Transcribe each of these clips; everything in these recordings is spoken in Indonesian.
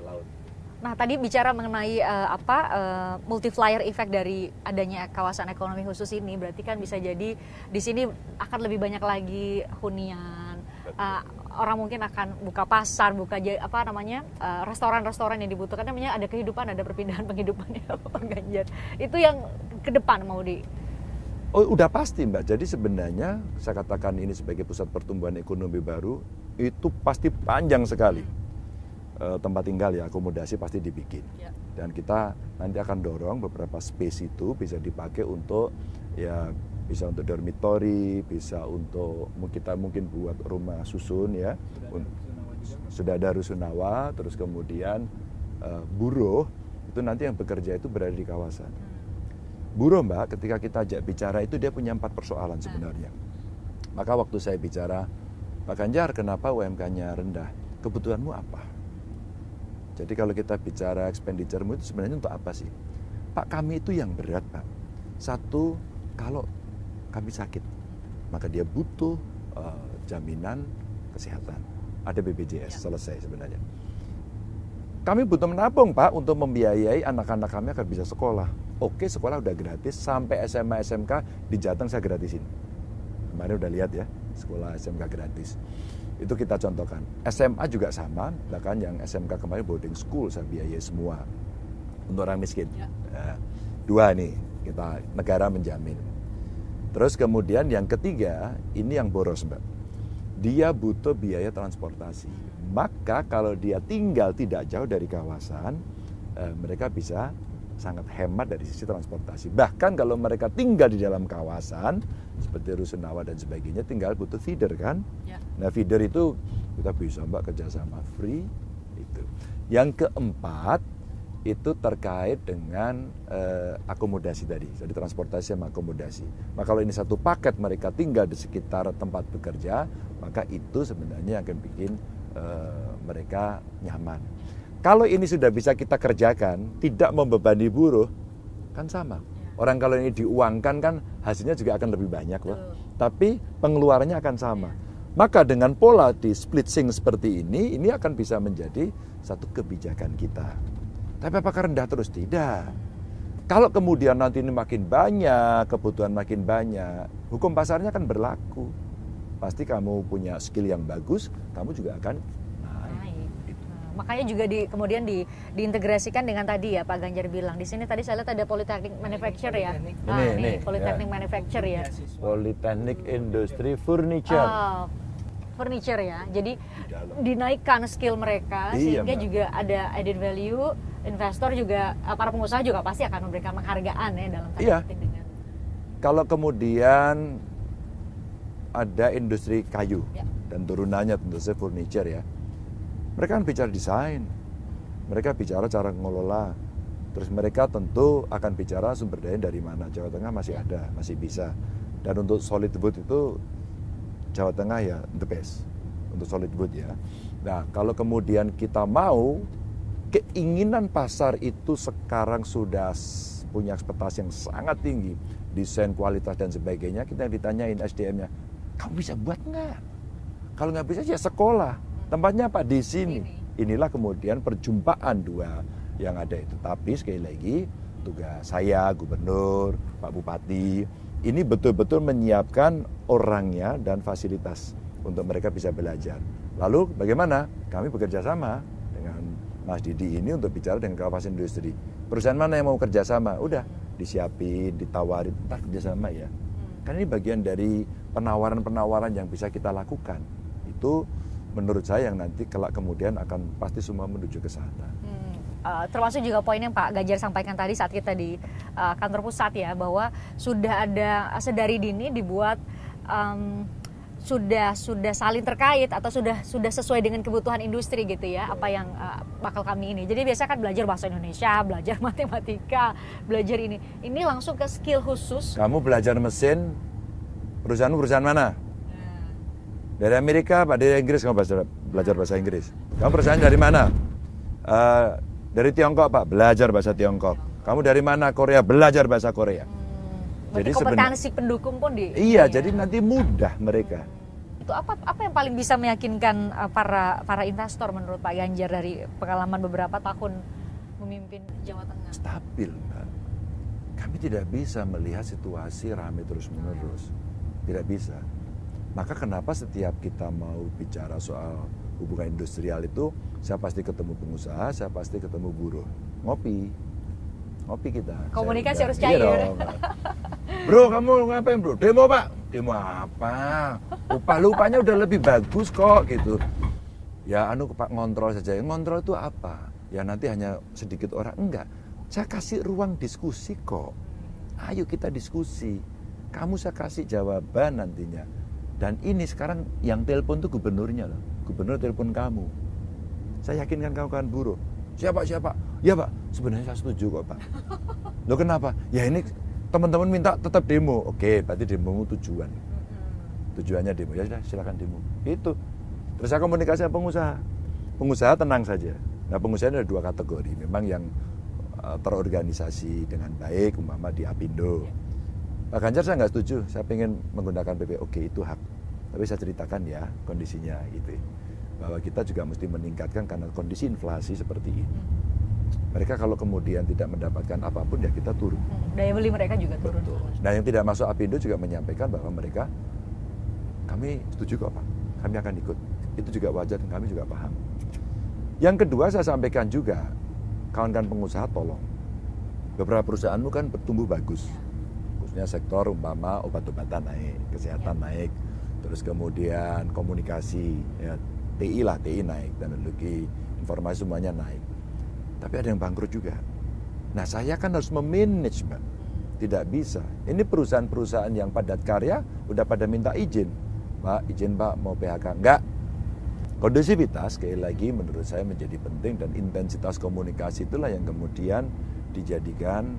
ke laut. Nah, tadi bicara mengenai multiplier effect dari adanya kawasan ekonomi khusus ini, berarti kan bisa jadi di sini akan lebih banyak lagi hunian. Orang mungkin akan buka pasar, buka restoran-restoran yang dibutuhkan, namanya ada kehidupan, ada perpindahan penghidupan ya Pak Ganjar. Itu yang ke depan mau di. Oh, udah pasti Mbak. Jadi sebenarnya saya katakan ini sebagai pusat pertumbuhan ekonomi baru itu pasti panjang sekali. Tempat tinggal ya, akomodasi pasti dibikin. Ya. Dan kita nanti akan dorong beberapa space itu bisa dipakai untuk ya bisa untuk dormitory, bisa untuk kita mungkin buat rumah susun ya. Sudah ada rusunawa, terus kemudian buruh itu nanti yang bekerja itu berada di kawasan. Buruh Mbak, ketika kita ajak bicara itu dia punya 4 persoalan sebenarnya. Maka waktu saya bicara, Pak Ganjar kenapa UMK-nya rendah? Kebutuhanmu apa? Jadi kalau kita bicara expenditure-mu itu sebenarnya untuk apa sih? Pak, kami itu yang berat Pak. Satu, kalau kami sakit, maka dia butuh jaminan kesehatan. Ada BPJS, selesai sebenarnya. Kami butuh menabung Pak untuk membiayai anak-anak kami agar bisa sekolah. Oke, sekolah udah gratis, sampai SMA, SMK di Jateng saya gratisin. Kemarin udah lihat ya, sekolah SMK gratis. Itu kita contohkan. SMA juga sama, bahkan yang SMK kemarin boarding school saya biayai semua untuk orang miskin. Ya. Nah, 2 nih, kita negara menjamin. Terus kemudian yang ketiga, ini yang boros Mbak. Dia butuh biaya transportasi. Maka kalau dia tinggal tidak jauh dari kawasan, mereka bisa sangat hemat dari sisi transportasi. Bahkan kalau mereka tinggal di dalam kawasan, seperti rusunawa dan sebagainya, tinggal butuh feeder kan. Ya. Nah feeder itu kita bisa Mbak kerjasama free itu. Yang keempat itu terkait dengan akomodasi tadi, jadi transportasi sama akomodasi. Maka kalau ini satu paket mereka tinggal di sekitar tempat bekerja, maka itu sebenarnya akan bikin mereka nyaman. Kalau ini sudah bisa kita kerjakan, tidak membebani buruh, kan sama. Orang kalau ini diuangkan kan hasilnya juga akan lebih banyak loh. Tapi pengeluarannya akan sama. Maka dengan pola di split sink seperti ini akan bisa menjadi satu kebijakan kita. Tapi apakah rendah terus? Tidak. Kalau kemudian nanti ini makin banyak, kebutuhan makin banyak, hukum pasarnya kan berlaku. Pasti kamu punya skill yang bagus, kamu juga akan naik. Makanya juga kemudian diintegrasikan dengan tadi ya Pak Ganjar bilang. Di sini tadi saya lihat ada Polytechnic Manufacture ya. Polytechnic Manufacture ya. Polytechnic Industry Furniture. Furniture ya. Jadi dinaikkan skill mereka sehingga juga ada added value. Investor juga, para pengusaha juga pasti akan memberikan penghargaan ya dalam tanda kutip dengan. Kalau kemudian ada industri kayu dan turunannya tentu saja furniture ya. Mereka kan bicara desain, mereka bicara cara ngelola, terus mereka tentu akan bicara sumber daya dari mana. Jawa Tengah masih ada, masih bisa. Dan untuk solid wood itu Jawa Tengah ya the best untuk solid wood ya. Nah kalau kemudian kita mau, keinginan pasar itu sekarang sudah punya ekspektasi yang sangat tinggi, desain, kualitas dan sebagainya. Kita ditanyain SDM-nya, kamu bisa buat nggak? Kalau nggak bisa ya sekolah. Tempatnya apa? Di sini. Inilah kemudian perjumpaan dua yang ada itu. Tapi sekali lagi tugas saya, gubernur, Pak Bupati, ini betul-betul menyiapkan orangnya dan fasilitas untuk mereka bisa belajar. Lalu bagaimana? Kami bekerja sama dengan Mas Didi ini untuk bicara dengan kawasan industri. Perusahaan mana yang mau kerjasama? Udah disiapin, ditawarin, entah kerjasama ya. Karena ini bagian dari penawaran-penawaran yang bisa kita lakukan. Itu menurut saya yang nanti kelak kemudian akan pasti semua menuju ke sana. Termasuk juga poin yang Pak Ganjar sampaikan tadi saat kita di kantor pusat ya, bahwa sudah ada sedari dini dibuat sudah saling terkait atau sudah sesuai dengan kebutuhan industri gitu ya, apa yang bakal kami ini. Jadi biasa kan belajar bahasa Indonesia, belajar matematika, belajar ini langsung ke skill khusus. Kamu belajar mesin, perusahaan mana? Dari Amerika, Pak, dari Inggris kamu belajar bahasa Inggris. Kamu perusahaan dari mana? Dari Tiongkok, Pak, belajar bahasa Tiongkok. Kamu dari mana? Korea, belajar bahasa Korea. Jadi kompetensi pendukung pun Iya, jadi nanti mudah mereka. itu apa yang paling bisa meyakinkan para investor menurut Pak Ganjar dari pengalaman beberapa tahun memimpin Jawa Tengah? Stabil, Mbak. Kami tidak bisa melihat situasi ramai terus-menerus. Tidak bisa. Maka kenapa setiap kita mau bicara soal hubungan industrial itu, saya pasti ketemu pengusaha, saya pasti ketemu buruh. Ngopi kita. Komunikasi harus cair. Iya dong. Bro, kamu ngapain bro? Demo Pak. Demo apa? Upah-upahnya udah lebih bagus kok gitu. Ya Pak ngontrol saja. Ngontrol itu apa? Ya nanti hanya sedikit orang. Enggak. Saya kasih ruang diskusi kok. Ayo kita diskusi. Kamu saya kasih jawaban nantinya. Dan ini sekarang yang telepon tuh gubernurnya loh. Gubernur telepon kamu. Saya yakinkan kawan-kawan buruh. Siapa? Ya Pak, sebenarnya saya setuju kok Pak. Loh kenapa? Ya ini teman-teman minta tetap demo. Oke, berarti demomu tujuan. Tujuannya demo. Ya sudah, silakan demo. Itu. Terus saya komunikasi sama pengusaha. Pengusaha tenang saja. Nah, pengusaha ada 2 kategori. Memang yang terorganisasi dengan baik, umpama di Apindo. Pak Ganjar saya nggak setuju. Saya ingin menggunakan PP. Oke, itu hak. Tapi saya ceritakan ya kondisinya gitu. Bahwa kita juga mesti meningkatkan karena kondisi inflasi seperti ini. Mereka kalau kemudian tidak mendapatkan apapun ya kita turun. Daya beli mereka juga turun. Betul. Nah yang tidak masuk Apindo juga menyampaikan bahwa mereka, kami setuju kok Pak, kami akan ikut. Itu juga wajar dan kami juga paham. Yang kedua saya sampaikan juga, kawan-kawan pengusaha tolong. Beberapa perusahaanmu kan bertumbuh bagus. Khususnya sektor umpama obat-obatan naik, kesehatan naik. Terus kemudian komunikasi, ya, TI naik, teknologi, informasi semuanya naik. Tapi ada yang bangkrut juga. Nah saya kan harus memanage Mbak. Tidak bisa. Ini perusahaan-perusahaan yang padat karya udah pada minta izin. Pak, izin Pak mau PHK. Enggak. Kondusivitas sekali lagi menurut saya menjadi penting dan intensitas komunikasi itulah yang kemudian dijadikan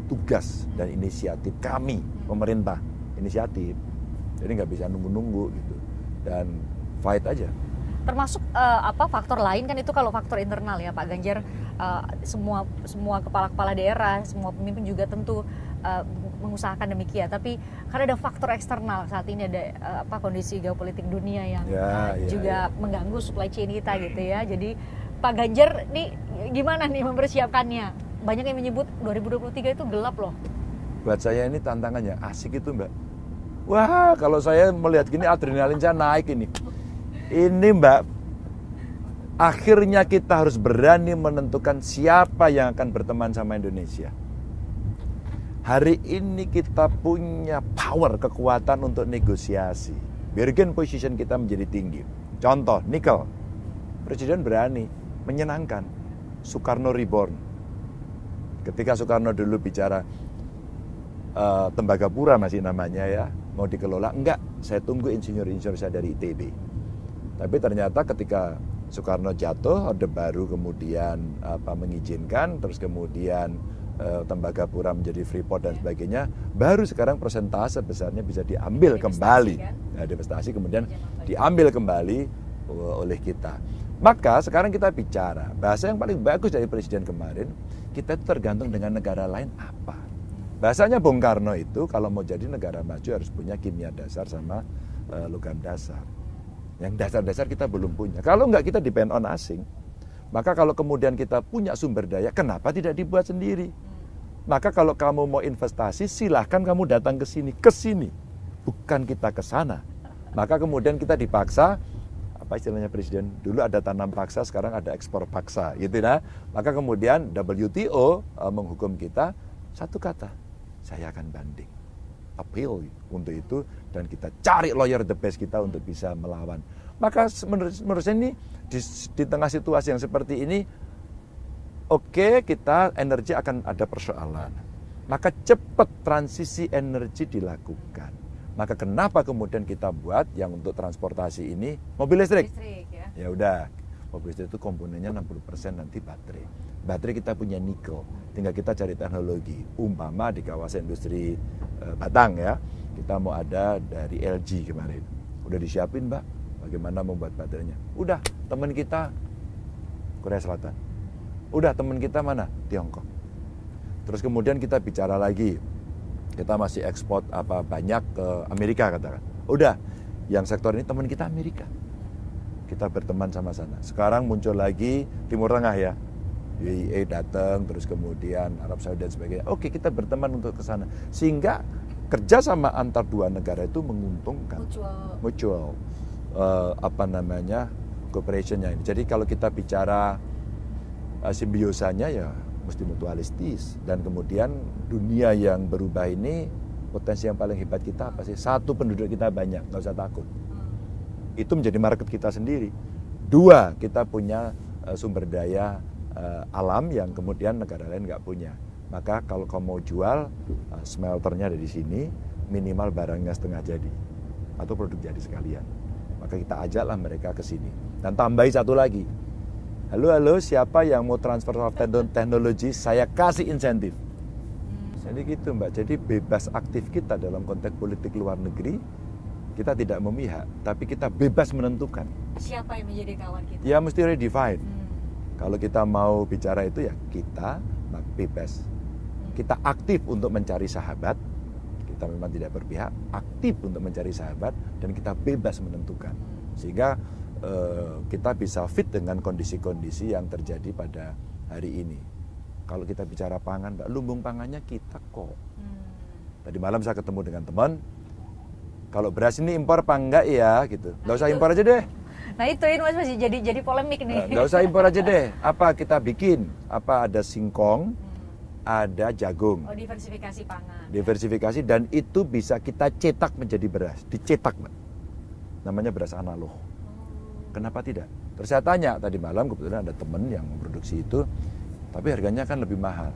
tugas dan inisiatif kami, pemerintah. Inisiatif. Jadi nggak bisa nunggu-nunggu gitu. Dan fight aja. Termasuk faktor lain kan itu kalau faktor internal ya Pak Ganjar, semua kepala-kepala daerah, semua pemimpin juga tentu mengusahakan demikian. Tapi karena ada faktor eksternal saat ini ada kondisi geopolitik dunia yang juga mengganggu supply chain kita gitu ya. Jadi Pak Ganjar nih gimana nih mempersiapkannya? Banyak yang menyebut 2023 itu gelap loh. Buat saya ini tantangannya asik itu Mbak. Wah kalau saya melihat gini adrenalin saya naik ini. Ini Mbak, akhirnya kita harus berani menentukan siapa yang akan berteman sama Indonesia. Hari ini kita punya power, kekuatan untuk negosiasi. Bargain position kita menjadi tinggi. Contoh, nikel. Presiden berani, menyenangkan. Soekarno Reborn. Ketika Soekarno dulu bicara Tembagapura masih namanya ya, mau dikelola, enggak, saya tunggu insinyur-insinyur saya dari ITB. Tapi ternyata ketika Soekarno jatuh, Orde Baru kemudian mengizinkan, terus kemudian Tembagapura menjadi Freeport dan sebagainya, baru sekarang persentase besarnya bisa diambil kembali. Kan? Nah, divestasi kemudian diambil kembali oleh kita. Maka sekarang kita bicara, bahasa yang paling bagus dari Presiden kemarin, kita itu tergantung dengan negara lain apa. Bahasanya Bung Karno itu kalau mau jadi negara maju harus punya kimia dasar sama logam dasar. Yang dasar-dasar kita belum punya. Kalau enggak kita depend on asing. Maka kalau kemudian kita punya sumber daya, kenapa tidak dibuat sendiri? Maka kalau kamu mau investasi, silahkan kamu datang ke sini. Bukan kita ke sana. Maka kemudian kita dipaksa, apa istilahnya Presiden? Dulu ada tanam paksa, sekarang ada ekspor paksa. Gitu nah. Maka kemudian WTO menghukum kita, satu kata, saya akan banding. Appeal untuk itu dan kita cari lawyer the best kita untuk bisa melawan. Maka menurut saya ini di tengah situasi yang seperti ini, oke, kita energi akan ada persoalan. Maka cepat transisi energi dilakukan. Maka kenapa kemudian kita buat yang untuk transportasi ini mobil listrik? Ya udah, mobil listrik itu komponennya 60% nanti baterai. Baterai kita punya nikel, tinggal kita cari teknologi. Umpama di kawasan industri Batang ya, kita mau ada dari LG kemarin. Udah disiapin Mbak, bagaimana membuat baterainya. Udah, teman kita Korea Selatan. Udah, teman kita mana? Tiongkok. Terus kemudian kita bicara lagi, kita masih ekspor banyak ke Amerika katakan. Udah, Yang sektor ini teman kita Amerika. Kita berteman sama sana. Sekarang muncul lagi Timur Tengah ya. UAE datang, terus kemudian Arab Saudi dan sebagainya. Oke, kita berteman untuk ke sana. Sehingga kerjasama antar dua negara itu menguntungkan. Mutual. Cooperation-nya ini. Jadi kalau kita bicara simbiosanya ya mesti mutualistis. Dan kemudian dunia yang berubah ini, potensi yang paling hebat kita apa sih? Satu, penduduk kita banyak, nggak usah takut. Itu menjadi market kita sendiri. Dua, kita punya sumber daya alam yang kemudian negara lain nggak punya. Maka kalau kamu mau jual, smelternya ada di sini, minimal barangnya setengah jadi atau produk jadi sekalian. Maka kita ajaklah mereka ke sini. Dan tambahi satu lagi. Halo, siapa yang mau transfer of teknologi, saya kasih insentif. Jadi gitu Mbak, jadi bebas aktif kita dalam konteks politik luar negeri, kita tidak memihak, tapi kita bebas menentukan. Siapa yang menjadi kawan kita? Ya mesti redefine. Kalau kita mau bicara itu ya kita bebas. Kita aktif untuk mencari sahabat, kita memang tidak berpihak, aktif untuk mencari sahabat, dan kita bebas menentukan. Sehingga kita bisa fit dengan kondisi-kondisi yang terjadi pada hari ini. Kalau kita bicara pangan, Mbak, lumbung pangannya kita kok. Tadi malam saya ketemu dengan teman, kalau beras ini impor apa enggak ya gitu. Nggak usah impor aja deh. Nah itu Mas masih jadi polemik nih. Nggak usah impor aja deh. Apa kita bikin? Apa ada singkong, ada jagung. Oh, diversifikasi pangan. Diversifikasi, dan itu bisa kita cetak menjadi beras. Dicetak, Mbak. Namanya beras analog. Kenapa tidak? Terus saya tanya tadi malam, kebetulan ada teman yang memproduksi itu, tapi harganya kan lebih mahal.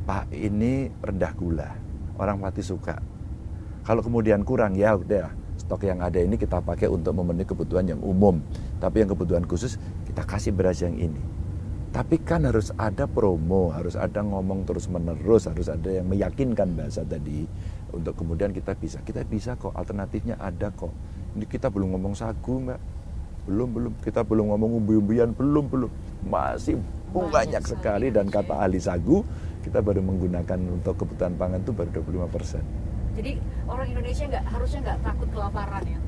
Pak, ini rendah gula, orang pasti suka. Kalau kemudian kurang, ya udah, stok yang ada ini kita pakai untuk memenuhi kebutuhan yang umum. Tapi yang kebutuhan khusus, kita kasih beras yang ini. Tapi kan harus ada promo, harus ada ngomong terus menerus, harus ada yang meyakinkan bahasa tadi. Untuk kemudian kita bisa kok, alternatifnya ada kok. Ini kita belum ngomong sagu, Mbak. Belum. Kita belum ngomong umbi-umbian, belum. Masih banyak sekali, dan kata ahli sagu, kita baru menggunakan untuk kebutuhan pangan itu baru 25%. Jadi orang Indonesia harusnya nggak takut kelaparan ya?